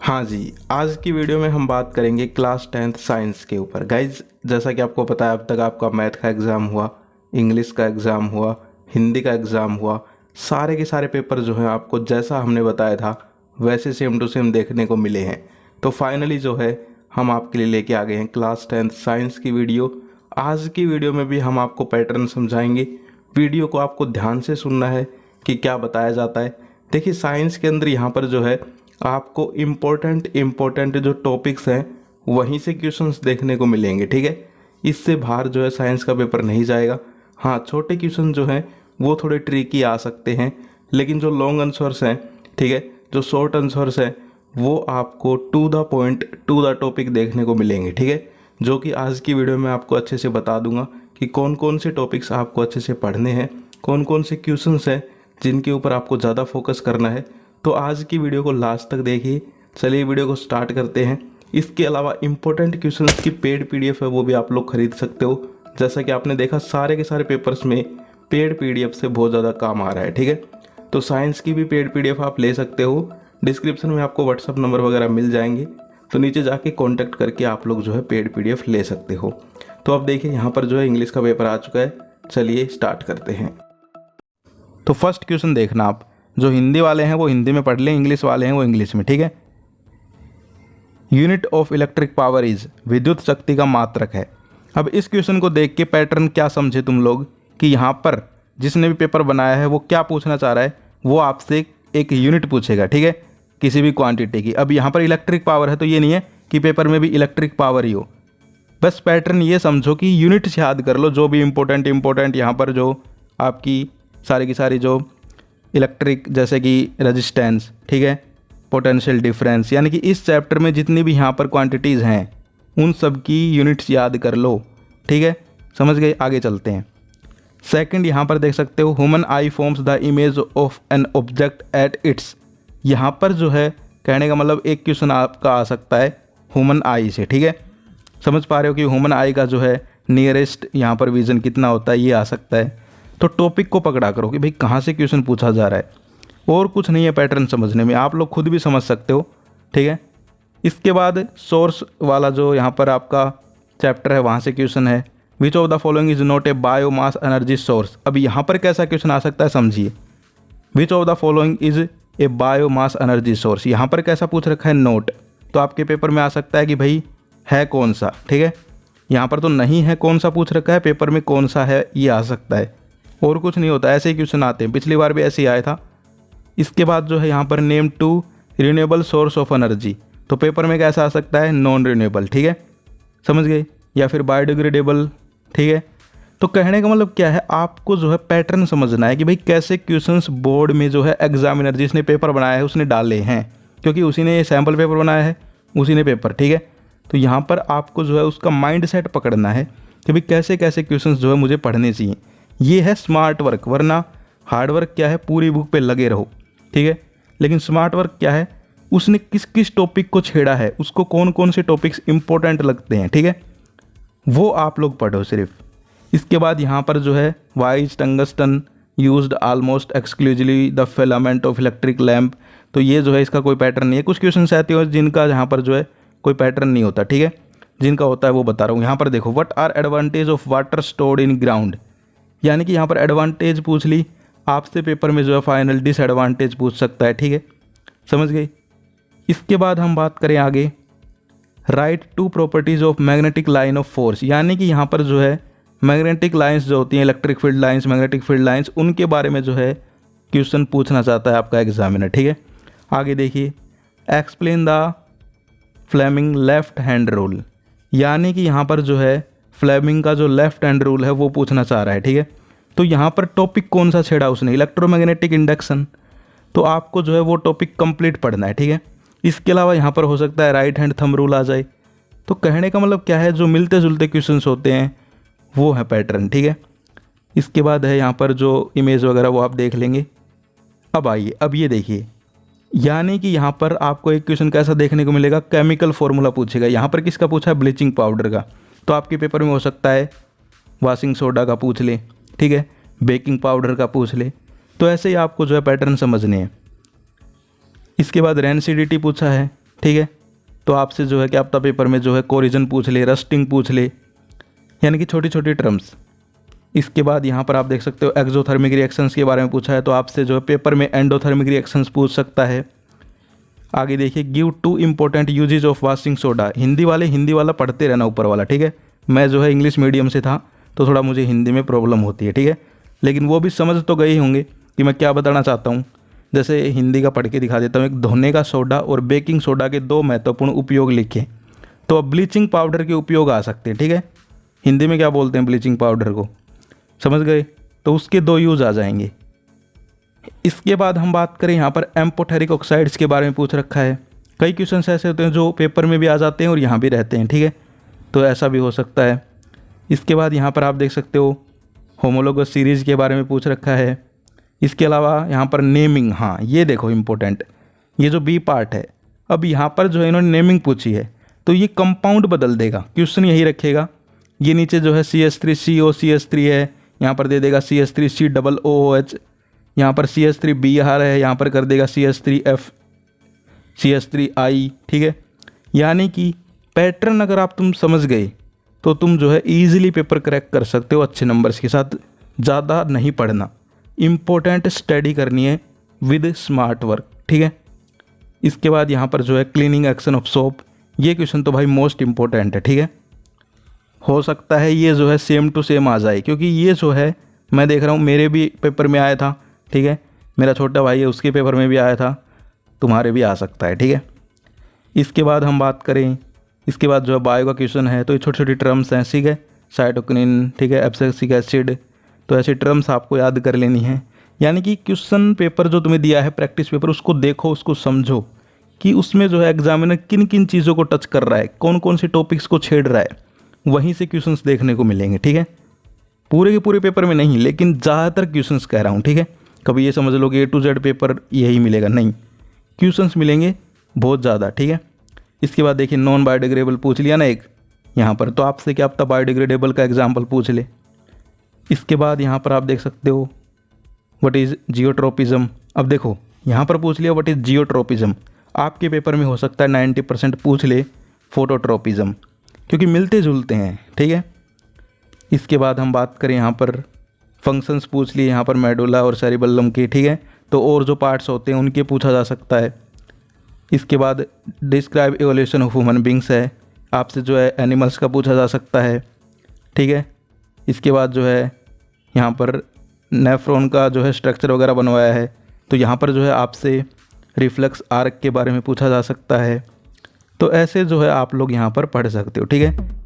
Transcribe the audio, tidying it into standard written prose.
हाँ जी, आज की वीडियो में हम बात करेंगे क्लास 10th साइंस के ऊपर। गाइज, जैसा कि आपको पता है अब तक आपका मैथ का एग्ज़ाम हुआ, इंग्लिश का एग्ज़ाम हुआ, हिंदी का एग्ज़ाम हुआ। सारे के सारे पेपर जो हैं आपको जैसा हमने बताया था वैसे सेम टू सेम देखने को मिले हैं। तो फाइनली जो है हम आपके लिए लेके आ गए हैं क्लास 10th साइंस की वीडियो। आज की वीडियो में भी हम आपको पैटर्न समझाएंगे। वीडियो को आपको ध्यान से सुनना है कि क्या बताया जाता है। देखिए, साइंस के अंदर यहाँ पर जो है आपको इम्पोर्टेंट जो टॉपिक्स हैं वहीं से क्वेश्चंस देखने को मिलेंगे। ठीक है, इससे बाहर जो है साइंस का पेपर नहीं जाएगा। हाँ, छोटे क्वेश्चन जो हैं वो थोड़े ट्रिकी आ सकते हैं, लेकिन जो लॉन्ग आंसर्स हैं, ठीक है, जो शॉर्ट आंसर्स हैं वो आपको to the point to the topic देखने को मिलेंगे। ठीक है, जो कि आज की वीडियो में आपको अच्छे से बता दूंगा कि कौन कौन से टॉपिक्स आपको अच्छे से पढ़ने हैं, कौन कौन से क्वेश्चंस हैं जिनके ऊपर आपको ज़्यादा फोकस करना है। तो आज की वीडियो को लास्ट तक देखिए। चलिए वीडियो को स्टार्ट करते हैं। इसके अलावा इंपॉर्टेंट क्वेश्चंस की पेड पीडीएफ है, वो भी आप लोग खरीद सकते हो। जैसा कि आपने देखा सारे के सारे पेपर्स में पेड पीडीएफ से बहुत ज़्यादा काम आ रहा है। ठीक है, तो साइंस की भी पेड पीडीएफ आप ले सकते हो। डिस्क्रिप्शन में आपको व्हाट्सअप नंबर वगैरह मिल जाएंगे, तो नीचे जाके कॉन्टैक्ट करके आप लोग जो है पेड पीडीएफ ले सकते हो। तो अब देखिए यहाँ पर जो है इंग्लिश का पेपर आ चुका है। चलिए स्टार्ट करते हैं। तो फर्स्ट क्वेश्चन देखना, आप जो हिंदी वाले हैं वो हिंदी में पढ़ लें, इंग्लिश वाले हैं वो इंग्लिश में। ठीक है, unit of electric power is, विद्युत शक्ति का मात्रक है। अब इस क्वेश्चन को देख के पैटर्न क्या समझे तुम लोग कि यहाँ पर जिसने भी पेपर बनाया है वो क्या पूछना चाह रहा है। वो आपसे एक यूनिट पूछेगा, ठीक है, किसी भी क्वांटिटी की। अब यहाँ पर इलेक्ट्रिक पावर है तो ये नहीं है कि पेपर में भी इलेक्ट्रिक पावर ही हो। बस पैटर्न ये समझो कि यूनिट्स याद कर लो, जो भी इंपॉर्टेंट यहाँ पर जो आपकी सारी की सारी जो इलेक्ट्रिक, जैसे कि रेजिस्टेंस, ठीक है, पोटेंशियल डिफरेंस, यानी कि इस चैप्टर में जितनी भी यहाँ पर क्वांटिटीज़ हैं उन सब की यूनिट्स याद कर लो। ठीक है, समझ गए। आगे चलते हैं। सेकंड यहाँ पर देख सकते हो, human I forms the image of an object at its. यहाँ पर जो है कहने का मतलब एक क्वेश्चन आपका आ सकता है ह्यूमन आई से। ठीक है, समझ पा रहे हो कि ह्यूमन आई का जो है नियरेस्ट यहाँ पर विजन कितना होता है, ये आ सकता है। तो टॉपिक को पकड़ा करो कि भाई कहाँ से क्वेश्चन पूछा जा रहा है, और कुछ नहीं है पैटर्न समझने में, आप लोग खुद भी समझ सकते हो। ठीक है, इसके बाद सोर्स वाला जो यहाँ पर आपका चैप्टर है वहाँ से क्वेश्चन है, which of the following is not a biomass energy source. अब यहाँ पर कैसा क्वेश्चन आ सकता है समझिए, which of the following is a biomass energy source. यहाँ पर कैसा पूछ रखा है, नोट। तो आपके पेपर में आ सकता है कि भाई है कौन सा। ठीक है, यहाँ पर तो नहीं है कौन सा पूछ रखा है, पेपर में कौन सा है ये आ सकता है, और कुछ नहीं होता। ऐसे ही क्वेश्चन आते हैं, पिछली बार भी ऐसे ही आया था। इसके बाद जो है यहाँ पर name two renewable source of energy, तो पेपर में कैसा आ सकता है, नॉन रिन्यूएबल। ठीक है, समझ गए, या फिर बायोडिग्रेडेबल। ठीक है, तो कहने का मतलब क्या है, आपको जो है पैटर्न समझना है कि भाई कैसे क्वेश्चंस बोर्ड में जो है एग्जामिनर जिसने पेपर बनाया है उसने डाले हैं, क्योंकि उसी ने ये सैम्पल पेपर बनाया है, उसी ने पेपर। ठीक है, तो यहाँ पर आपको जो है उसका माइंड सेट पकड़ना है कि भाई कैसे कैसे क्वेश्चंस जो है मुझे पढ़ने चाहिए। ये है स्मार्ट वर्क, वरना हार्ड वर्क क्या है, पूरी बुक पे लगे रहो। ठीक है, लेकिन स्मार्ट वर्क क्या है, उसने किस किस टॉपिक को छेड़ा है, उसको कौन कौन से टॉपिक्स इंपॉर्टेंट लगते हैं, ठीक है, वो आप लोग पढ़ो सिर्फ। इसके बाद यहाँ पर जो है why is tungsten used almost exclusively the filament of electric lamp. तो ये जो है इसका कोई पैटर्न नहीं है। कुछ क्वेश्चन ऐसे हो जिनका यहाँ पर जो है कोई पैटर्न नहीं होता। ठीक है, जिनका होता है वो बता रहा हूँ। यहाँ पर देखो, what are advantage of water stored in ground, यानी कि यहाँ पर एडवांटेज पूछ ली, आपसे पेपर में जो है फाइनल डिसएडवांटेज पूछ सकता है। ठीक है, समझ गए। इसके बाद हम बात करें आगे, write two properties of magnetic line of force, यानी कि यहाँ पर जो है मैग्नेटिक लाइंस जो होती हैं, electric field lines, magnetic field lines, उनके बारे में जो है क्वेश्चन पूछना चाहता है आपका एग्जामिनर। ठीक है, आगे देखिए, explain the Fleming left hand rule, यानी कि यहाँ पर जो है फ्लेमिंग का जो लेफ्ट हैंड रूल है वो पूछना चाह रहा है। ठीक है, तो यहाँ पर टॉपिक कौन सा छेड़ा उसने, इलेक्ट्रोमैग्नेटिक इंडक्शन, तो आपको जो है वो टॉपिक कंप्लीट पढ़ना है। ठीक है, इसके अलावा यहाँ पर हो सकता है राइट हैंड थंब रूल आ जाए। तो कहने का मतलब क्या है, जो मिलते जुलते क्वेश्चंस होते हैं वो है पैटर्न। ठीक है, इसके बाद है यहाँ पर जो इमेज वगैरह वो आप देख लेंगे। अब आइए, अब ये देखिए, यानी कि यहाँ पर आपको एक क्वेश्चन कैसा देखने को मिलेगा, केमिकल फॉर्मूला पूछेगा। यहाँ पर किसका पूछा है, ब्लीचिंग पाउडर का। तो आपके पेपर में हो सकता है वॉशिंग सोडा का पूछ ले, ठीक है, बेकिंग पाउडर का पूछ ले। तो ऐसे ही आपको जो है पैटर्न समझने हैं। इसके बाद रेनसिडिटी पूछा है, ठीक है। तो आपसे जो है क्या पता पेपर में जो है कोरिजन पूछ ले, रस्टिंग पूछ ले, यानी कि छोटी छोटी टर्म्स। इसके बाद यहाँ पर आप देख सकते हो एक्सोथर्मिक रिएक्शंस के बारे में पूछा है, तो आपसे जो है पेपर में एंडोथर्मिक रिएक्शंस पूछ सकता है। आगे देखिए, give 2 important uses of washing soda. Hindi वाला पढ़ते रहना ऊपर वाला, ठीक है। मैं जो है इंग्लिश मीडियम से था तो थोड़ा मुझे हिंदी में प्रॉब्लम होती है, ठीक है, लेकिन वो भी समझ तो गए ही होंगे कि मैं क्या बताना चाहता हूँ। जैसे हिंदी का पढ़ के दिखा देता हूँ। एक धोने का सोडा और बेकिंग सोडा के 2 महत्वपूर्ण उपयोग लिखे। तो अब ब्लीचिंग पाउडर के उपयोग आ सकते हैं, ठीक है। हिंदी में क्या बोलते हैं ब्लीचिंग पाउडर को, समझ गए। तो उसके 2 यूज़ आ जाएंगे। इसके बाद हम बात करें यहाँ पर एम्फोटेरिक ऑक्साइड्स के बारे में पूछ रखा है। कई क्वेश्चन ऐसे होते हैं जो पेपर में भी आ जाते हैं और यहाँ भी रहते हैं, ठीक है, तो ऐसा भी हो सकता है। इसके बाद यहाँ पर आप देख सकते हो होमोलोगस सीरीज़ के बारे में पूछ रखा है। इसके अलावा यहाँ पर नेमिंग, हाँ ये देखो इम्पोर्टेंट, ये जो बी पार्ट है, अब यहाँ पर जो है इन्होंने नेमिंग पूछी है तो ये कंपाउंड बदल देगा, क्वेश्चन यही रखेगा। ये नीचे जो है CH3COCH3 है, यहाँ पर दे देगा CH3COOH, यहाँ पर CH3BR है, यहाँ पर कर देगा CH3F CH3I, ठीक है। यानी कि पैटर्न अगर आप तुम समझ गए तो तुम जो है ईजिली पेपर क्रैक कर सकते हो अच्छे नंबर्स के साथ। ज़्यादा नहीं पढ़ना, इम्पोर्टेंट स्टडी करनी है विद स्मार्ट वर्क, ठीक है। इसके बाद यहाँ पर जो है क्लीनिंग एक्शन ऑफ सोप, ये क्वेश्चन तो भाई मोस्ट इम्पोर्टेंट है, ठीक है। हो सकता है ये जो है सेम टू सेम आ जाए, क्योंकि ये जो है मैं देख रहा हूँ मेरे भी पेपर में आया था, ठीक है। मेरा छोटा भाई है उसके पेपर में भी आया था, तुम्हारे भी आ सकता है, ठीक है। इसके बाद हम बात करें, इसके बाद जो है बायो का क्वेश्चन है, तो ये छोटी छोटी टर्म्स हैं, ठीक है। साइटोकिनिन, ठीक है, एब्सिसिक एसिड, तो ऐसी टर्म्स आपको याद कर लेनी है। यानी कि क्वेश्चन पेपर जो तुम्हें दिया है प्रैक्टिस पेपर, उसको देखो, उसको समझो कि उसमें जो है एग्जामिनर किन किन चीज़ों को टच कर रहा है, कौन कौन से टॉपिक्स को छेड़ रहा है, वहीं से क्वेश्चंस देखने को मिलेंगे, ठीक है। पूरे के पूरे पेपर में नहीं, लेकिन ज़्यादातर क्वेश्चंस कह रहा हूँ, ठीक है। कभी ये समझ लो कि A to Z पेपर यही मिलेगा, नहीं, क्वेश्चंस मिलेंगे बहुत ज़्यादा, ठीक है। इसके बाद देखिए नॉन बायोडिग्रेडेबल पूछ लिया ना एक यहाँ पर, तो आपसे क्या पता बायोडिग्रेडेबल का एग्जाम्पल पूछ ले। इसके बाद यहाँ पर आप देख सकते हो व्हाट इज़ जियोट्रोपिज्म। अब देखो यहाँ पर पूछ लिया व्हाट इज़ जियोट्रोपिज्म, आपके पेपर में हो सकता है 90% पूछ ले फोटोट्रोपिज्म, क्योंकि मिलते जुलते हैं, ठीक है। इसके बाद हम बात करें यहाँ पर फंक्शंस पूछ लिए, यहाँ पर मेडुला और सेरिबेलम के, ठीक है। तो और जो पार्ट्स होते हैं उनके पूछा जा सकता है। इसके बाद describe evolution of human beings है, आपसे जो है एनिमल्स का पूछा जा सकता है, ठीक है। इसके बाद जो है यहाँ पर नेफ्रॉन का जो है स्ट्रक्चर वगैरह बनवाया है, तो यहाँ पर जो है आपसे रिफ्लेक्स आर्क के बारे में पूछा जा सकता है। तो ऐसे जो है आप लोग यहाँ पर पढ़ सकते हो, ठीक है।